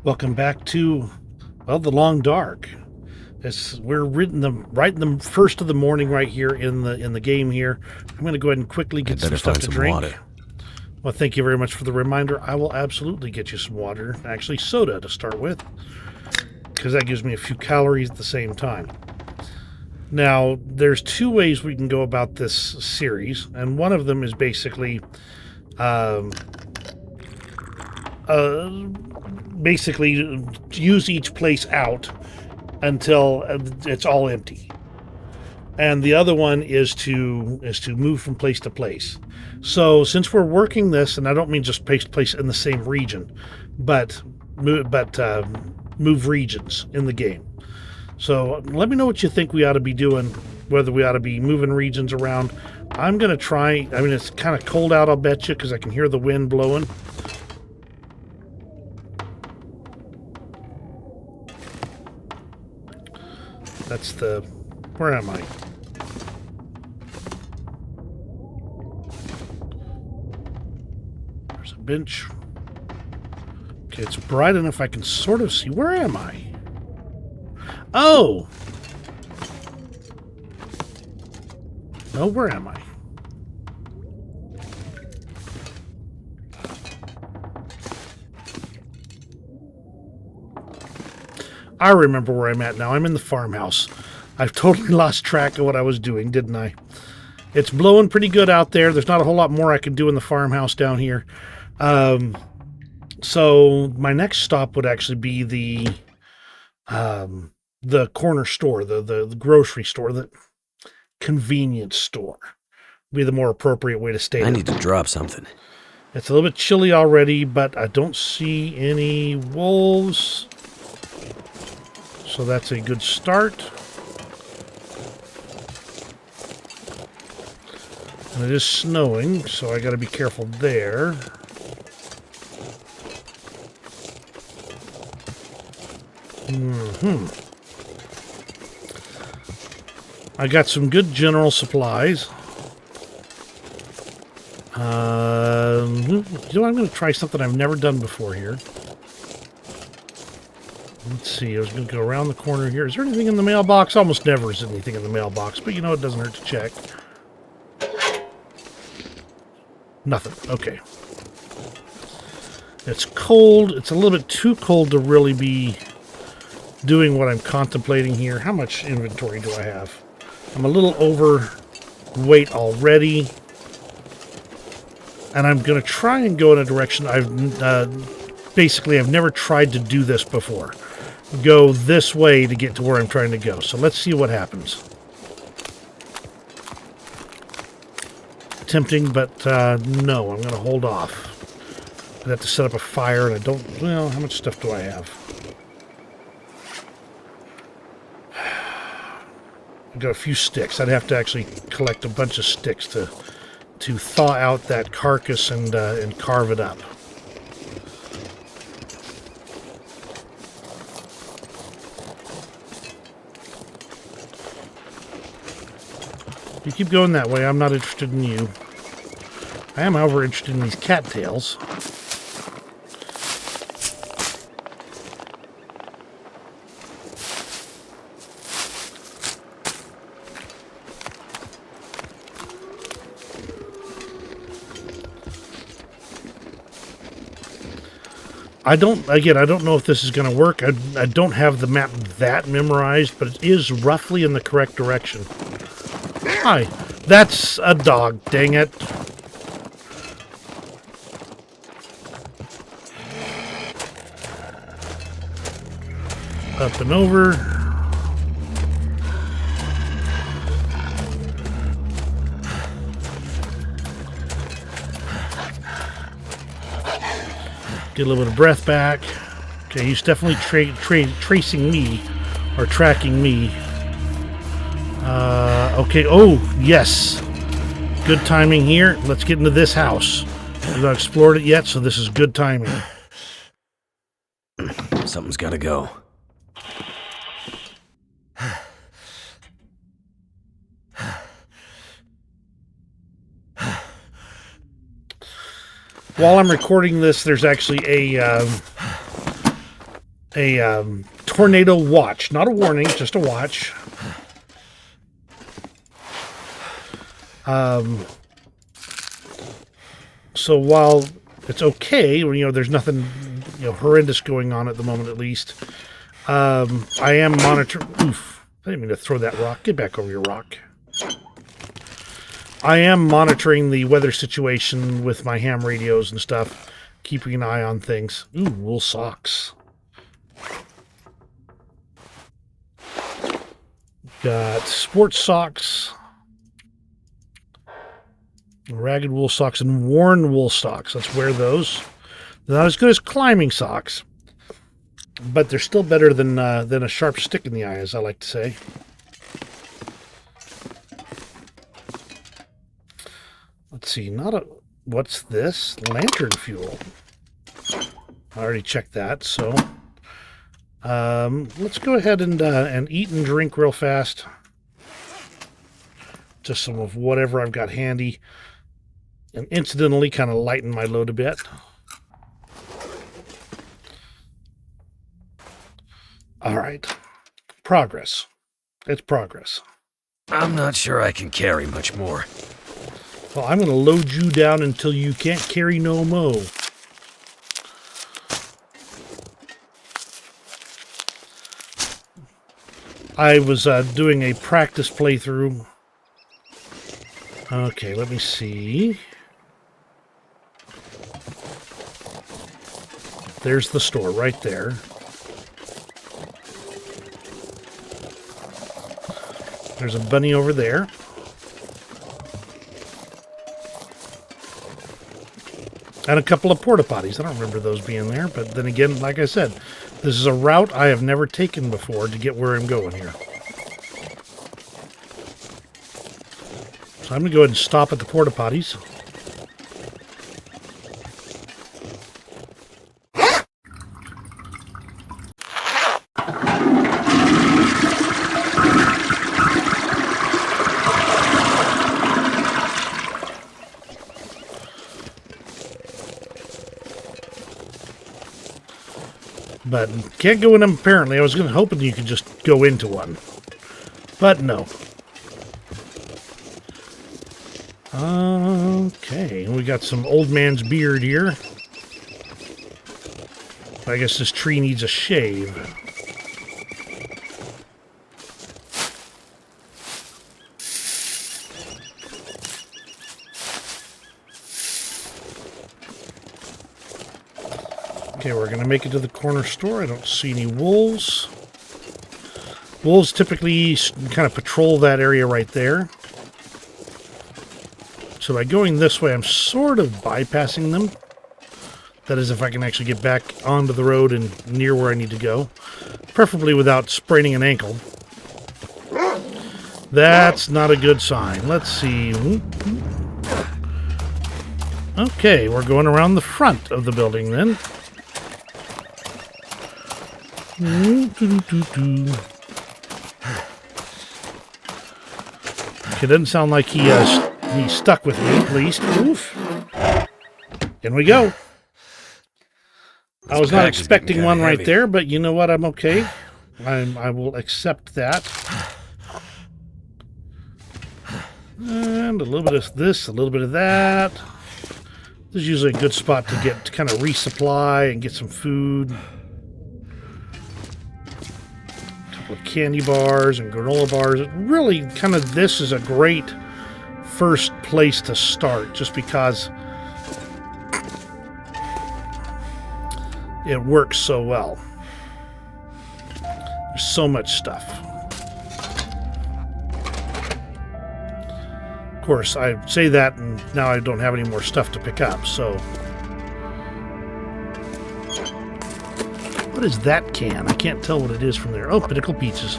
Welcome back to, well, the long dark. We're right in the first of the morning right here in the game here. I'm going to go ahead and quickly I get some better stuff find to some drink. water. Well, thank you very much for the reminder. I will absolutely get you some water. Actually, soda to start with, because that gives me a few calories at the same time. Now, there's two ways we can go about this series, and one of them is basically um, uh, basically use each place out until it's all empty. And the other one is to move from place to place. So since we're working this, and I don't mean just place in the same region, but move regions in the game. So let me know what you think we ought to be doing, whether we ought to be moving regions around. I'm going to try. I mean, it's kind of cold out, I'll bet you, because I can hear the wind blowing. That's the... Where am I? There's a bench. Okay, it's bright enough I can sort of see. Where am I? Oh! Oh, where am I? I remember where I'm at now. I'm in the farmhouse. I've totally lost track of what I was doing, didn't I? It's blowing pretty good out there. There's not a whole lot more I can do in the farmhouse down here. So my next stop would actually be the corner store, the grocery store, the convenience store. Be the more appropriate way to state I it. need to drop something. It's a little bit chilly already, but I don't see any wolves. So that's a good start. And it is snowing, so I got to be careful there. I got some good general supplies. I'm going to try something I've never done before here. Let's see, I was going to go around the corner here. Is there anything in the mailbox? Almost never is anything in the mailbox, but you know, it doesn't hurt to check. Nothing. Okay. It's cold. It's a little bit too cold to really be doing what I'm contemplating here. How much inventory do I have? I'm a little overweight already. And I'm going to try and go in a direction I've never tried to do this before. Go this way to get to where I'm trying to go. So let's see what happens. Tempting, but no, I'm going to hold off. I'd have to set up a fire, and I don't... Well, how much stuff do I have? I've got a few sticks. I'd have to actually collect a bunch of sticks to thaw out that carcass and carve it up. You keep going that way. I'm not interested in you. I am, however, interested in these cattails. I don't know if this is going to work. I don't have the map that memorized, but it is roughly in the correct direction. Hi, that's a dog, dang it. Up and over. Get a little bit of breath back. Okay, he's definitely tracing me, or tracking me. Okay, oh, yes. Good timing here. Let's get into this house. We've not explored it yet, so this is good timing. Something's gotta go. While I'm recording this, there's actually a a tornado watch. Not a warning, just a watch. So while it's okay, there's nothing, horrendous going on at the moment, at least. I am monitoring. Oof! I didn't mean to throw that rock. Get back over your rock. I am monitoring the weather situation with my ham radios and stuff, keeping an eye on things. Ooh, wool socks. Got sports socks, ragged wool socks, and worn wool socks. Let's wear those. They're not as good as climbing socks, but they're still better than a sharp stick in the eye, as I like to say. Let's see. What's this? Lantern fuel. I already checked that, so let's go ahead and eat and drink real fast. Just some of whatever I've got handy, and incidentally kind of lighten my load a bit. All right. Progress. It's progress. I'm not sure I can carry much more. Well, I'm going to load you down until you can't carry no mo. I was doing a practice playthrough. Okay, let me see. There's the store right there. There's a bunny over there. And a couple of porta-potties. I don't remember those being there, but then again, like I said, this is a route I have never taken before to get where I'm going here. So I'm going to go ahead and stop at the porta-potties. But can't go in them, apparently. I was hoping you could just go into one. But no. Okay, we got some old man's beard here. I guess this tree needs a shave. Okay, we're going to make it to the corner store. I don't see any wolves. Wolves typically kind of patrol that area right there. So by going this way, I'm sort of bypassing them. That is, if I can actually get back onto the road and near where I need to go. Preferably without spraining an ankle. That's not a good sign. Let's see. Okay, we're going around the front of the building then. Okay, doesn't sound like he's stuck with me, at least. Oof. In we go. I was not expecting one right there, but you know what? I'm okay. I will accept that. And a little bit of this, a little bit of that. This is usually a good spot to kind of resupply and get some food. With candy bars and granola bars. It really kind of, this is a great first place to start, just because it works so well. There's so much stuff. Of course, I say that and now I don't have any more stuff to pick up, so. What is that can? I can't tell what it is from there. Oh, Pinnacle Pizzas.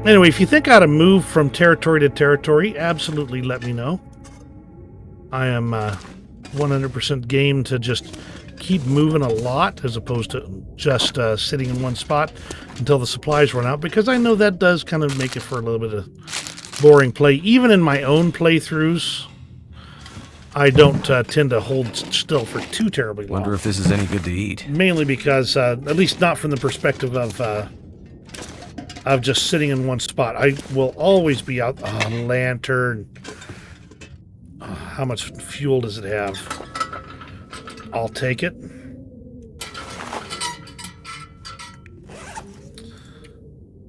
Anyway, if you think how to move from territory to territory, absolutely let me know. I am 100% game to just keep moving a lot as opposed to just sitting in one spot until the supplies run out, because I know that does kind of make it for a little bit of boring play. Even in my own playthroughs, I don't tend to hold still for too terribly long. Wonder if this is any good to eat. Mainly because, at least not from the perspective of just sitting in one spot. I will always be out. Oh, lantern. Oh, how much fuel does it have? I'll take it.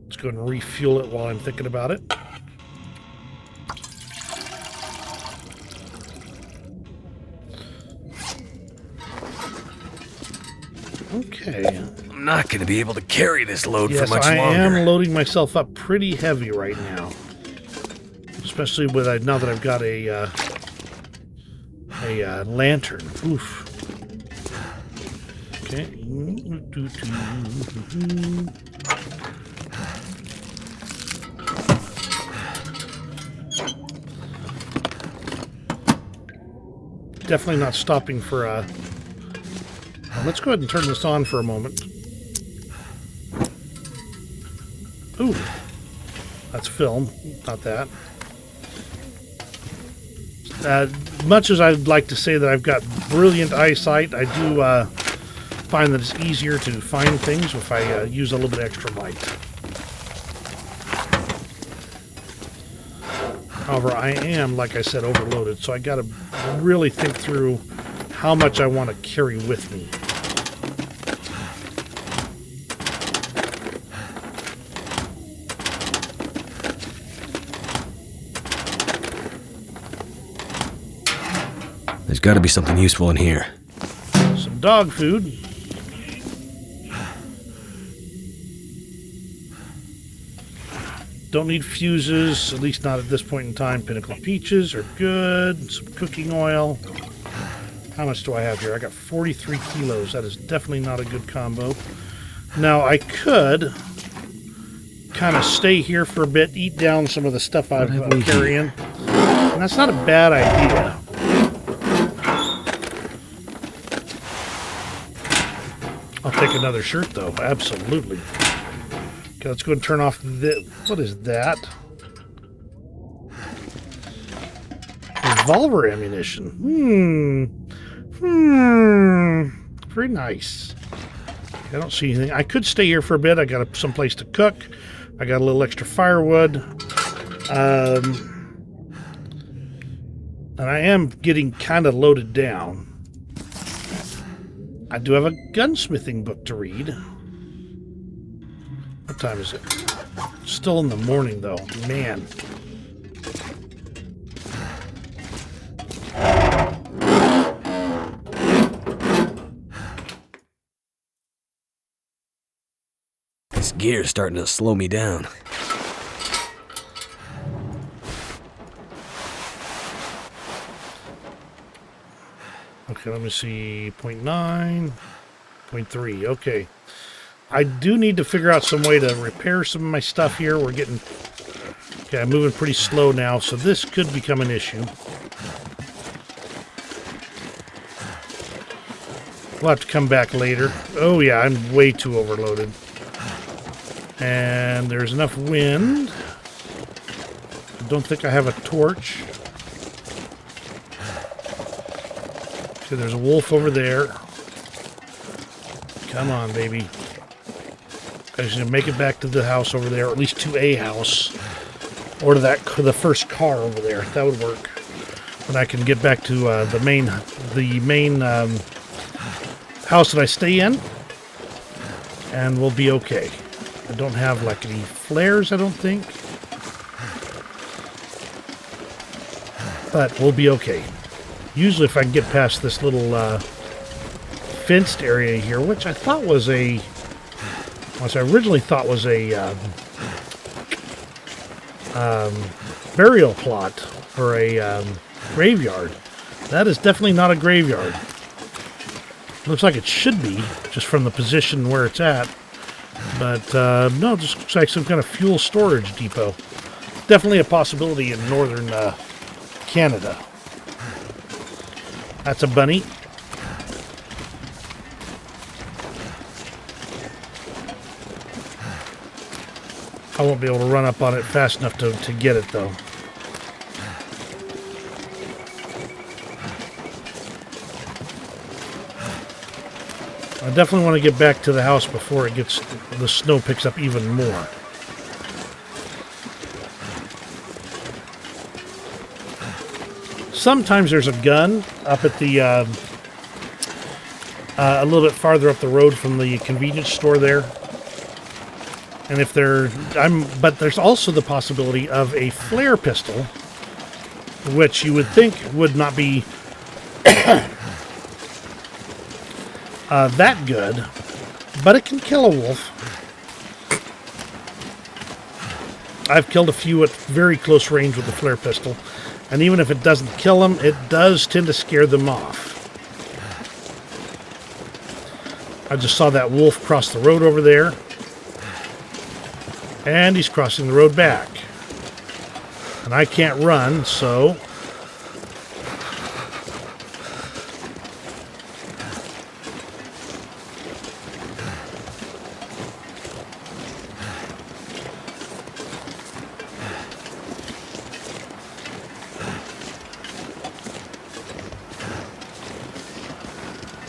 Let's go and refuel it while I'm thinking about it. Okay. I'm not going to be able to carry this load Yes, for much I longer. am loading myself up pretty heavy right now. Especially with now that I've got a lantern. Oof. Okay. Definitely not stopping for let's go ahead and turn this on for a moment. Ooh. That's film, not that. Much as I'd like to say that I've got brilliant eyesight, I do find that it's easier to find things if I use a little bit extra light. However, I am, like I said, overloaded, so I got to really think through how much I want to carry with me. There's got to be something useful in here. Some dog food. Don't need fuses, at least not at this point in time. Pinnacle peaches are good. Some cooking oil. How much do I have here? I got 43 kilos. That is definitely not a good combo. Now, I could kind of stay here for a bit, eat down some of the stuff I'm carrying. And that's not a bad idea. I'll take another shirt, though. Absolutely. Okay, let's go and turn off the... What is that? Revolver ammunition. Very nice. Okay, I don't see anything. I could stay here for a bit. I got some place to cook. I got a little extra firewood. And I am getting kind of loaded down. I do have a gunsmithing book to read. What time is it? Still in the morning, though. Man. This gear's starting to slow me down. Okay, let me see. 0.9, 0.3. Okay. I do need to figure out some way to repair some of my stuff here. We're getting... Okay, I'm moving pretty slow now, so this could become an issue. We'll have to come back later. Oh, yeah, I'm way too overloaded. And there's enough wind. I don't think I have a torch. Okay, there's a wolf over there. Come on, baby. I just need to make it back to the house over there, or at least to a house. Or to the first car over there. That would work. And I can get back to the main house that I stay in. And we'll be okay. I don't have like any flares, I don't think. But we'll be okay. Usually if I can get past this little fenced area here, which I thought was I originally thought was a burial plot or a graveyard. That is definitely not a graveyard. Looks like it should be, just from the position where it's at. But no, it just looks like some kind of fuel storage depot. Definitely a possibility in northern Canada. That's a bunny. I won't be able to run up on it fast enough to get it, though. definitely want to get back to the house before the snow picks up even more. Sometimes there's a gun up at the a little bit farther up the road from the convenience store there. And if but there's also the possibility of a flare pistol, which you would think would not be that good, but it can kill a wolf. I've killed a few at very close range with the flare pistol, and even if it doesn't kill them, it does tend to scare them off. I just saw that wolf cross the road over there, and he's crossing the road back. And I can't run, so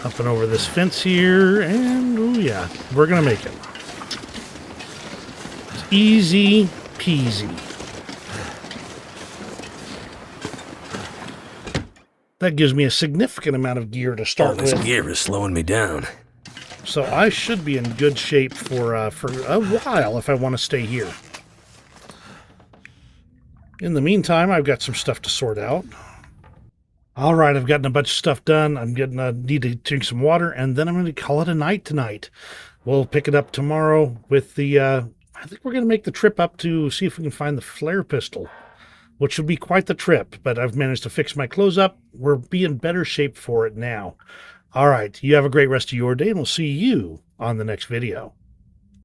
up and over this fence here, and oh yeah, we're gonna make it. It's easy peasy. That gives me a significant amount of gear to start This with. gear is slowing me down. So I should be in good shape for a while if I want to stay here. In the meantime, I've got some stuff to sort out. All right, I've gotten a bunch of stuff done. I'm need to drink some water, and then I'm going to call it a night tonight. We'll pick it up tomorrow with the... I think we're going to make the trip up to see if we can find the flare pistol, which would be quite the trip, but I've managed to fix my clothes up. We're be in better shape for it now. All right, you have a great rest of your day, and we'll see you on the next video.